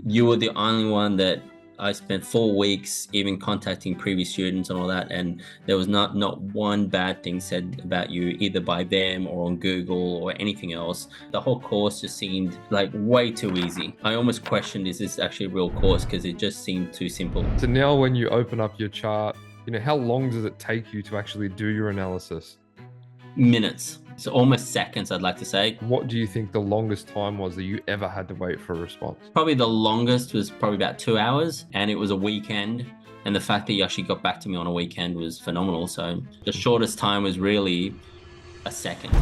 you were the only one that I spent 4 weeks even contacting previous students and all that, and there was not one bad thing said about you either by them or on Google or anything else. The whole course just seemed like way too easy. I almost questioned, is this actually a real course? Because it just seemed too simple. So now when you open up your chart, how long does it take you to actually do your analysis? Minutes. So almost seconds, I'd like to say. What do you think the longest time was that you ever had to wait for a response? Probably the longest was probably about 2 hours, and it was a weekend. And the fact that you actually got back to me on a weekend was phenomenal. So the shortest time was really a second.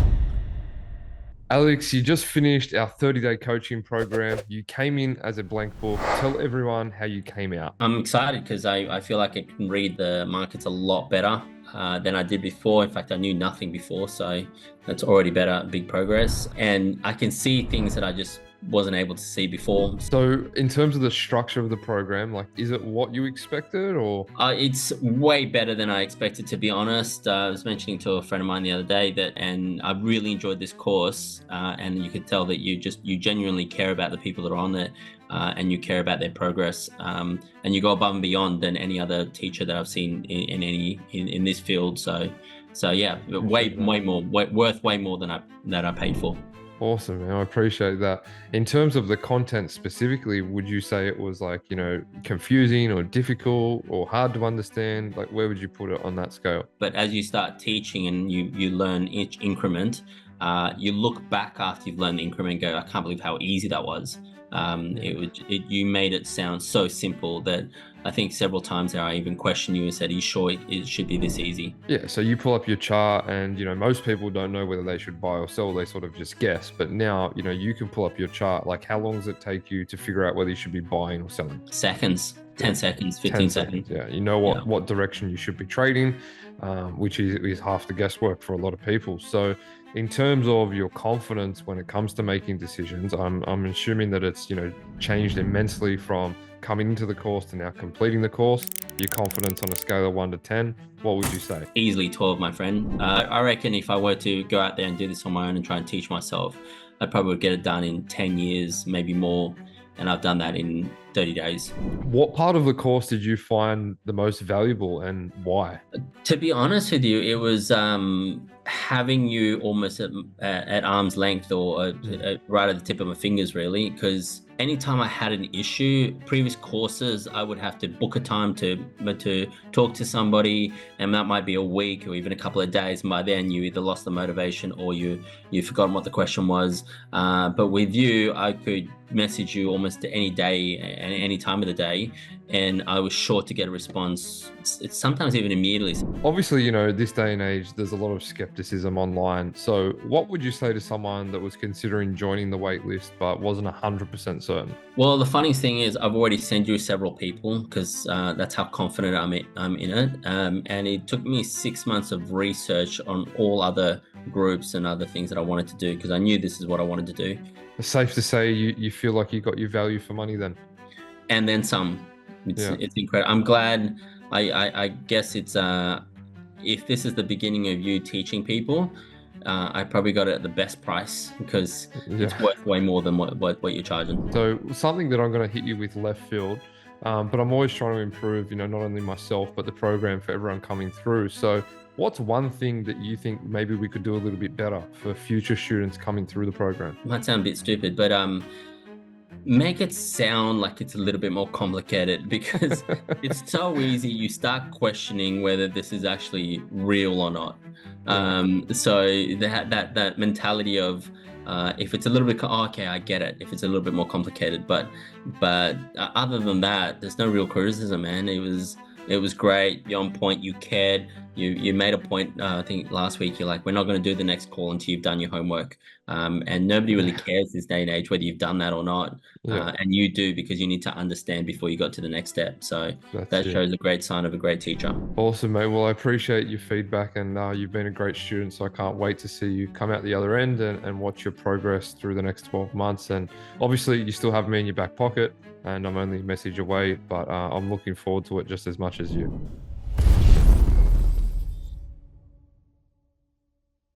Alex, you just finished our 30-day coaching program. You came in as a blank book. Tell everyone how you came out. I'm excited because I feel like I can read the markets a lot better than I did before. In fact, I knew nothing before, so that's already better, big progress. And I can see things that I just wasn't able to see before. So in terms of the structure of the program, is it what you expected or? It's way better than I expected, to be honest. I was mentioning to a friend of mine the other day and I really enjoyed this course, and you could tell that you genuinely care about the people that are on it, and you care about their progress, and you go above and beyond than any other teacher that I've seen in this field. So yeah, way more, worth way more than I paid for. Awesome, man. I appreciate that. In terms of the content specifically, would you say it was confusing or difficult or hard to understand? Where would you put it on that scale? But as you start teaching and you learn each increment, you look back after you've learned the increment and go, I can't believe how easy that was. You made it sound so simple that I think several times there I even questioned you and said, are you sure it should be this easy? Yeah, so you pull up your chart and, most people don't know whether they should buy or sell. They sort of just guess. But now, you can pull up your chart. How long does it take you to figure out whether you should be buying or selling? Seconds, 10 seconds, 15 seconds. Yeah, what direction you should be trading, which is half the guesswork for a lot of people. So in terms of your confidence when it comes to making decisions, I'm assuming that it's, changed immensely from coming into the course to now completing the course. Your confidence on a scale of 1 to 10, what would you say? Easily 12, my friend. I reckon if I were to go out there and do this on my own and try and teach myself, I probably would get it done in 10 years, maybe more. And I've done that in 30 days. What part of the course did you find the most valuable and why? To be honest with you, it was having you almost at arm's length or right at the tip of my fingers, really, because anytime I had an issue, previous courses, I would have to book a time to talk to somebody, and that might be a week or even a couple of days. And by then you either lost the motivation or you've forgotten what the question was. But with you, I could message you almost any day and any time of the day, and I was sure to get a response. It's sometimes even immediately. Obviously, this day and age, there's a lot of skepticism online. So what would you say to someone that was considering joining the wait list but wasn't 100% certain? Well, the funniest thing is I've already sent you several people because that's how confident I'm in it. And it took me 6 months of research on all other groups and other things that I wanted to do because I knew this is what I wanted to do. It's safe to say you feel like you got your value for money then? And then some. It's incredible. I'm glad. I guess it's if this is the beginning of you teaching people, I probably got it at the best price because it's worth way more than what you're charging. So something that I'm going to hit you with left field, but I'm always trying to improve, not only myself, but the program for everyone coming through. So what's one thing that you think maybe we could do a little bit better for future students coming through the program? It might sound a bit stupid, but make it sound like it's a little bit more complicated because it's so easy. You start questioning whether this is actually real or not. So that mentality of if it's a little bit, okay, I get it. If it's a little bit more complicated, but other than that, there's no real criticism, man. It was great. You're on point. You cared. You made a point. I think last week you're like, we're not going to do the next call until you've done your homework. And nobody really cares this day and age whether you've done that or not. And you do because you need to understand before you got to the next step. So that shows a great sign of a great teacher. Awesome, mate. Well, I appreciate your feedback, and you've been a great student. So I can't wait to see you come out the other end and watch your progress through the next 12 months. And obviously, you still have me in your back pocket, and I'm only a message away, but I'm looking forward to it just as much as you.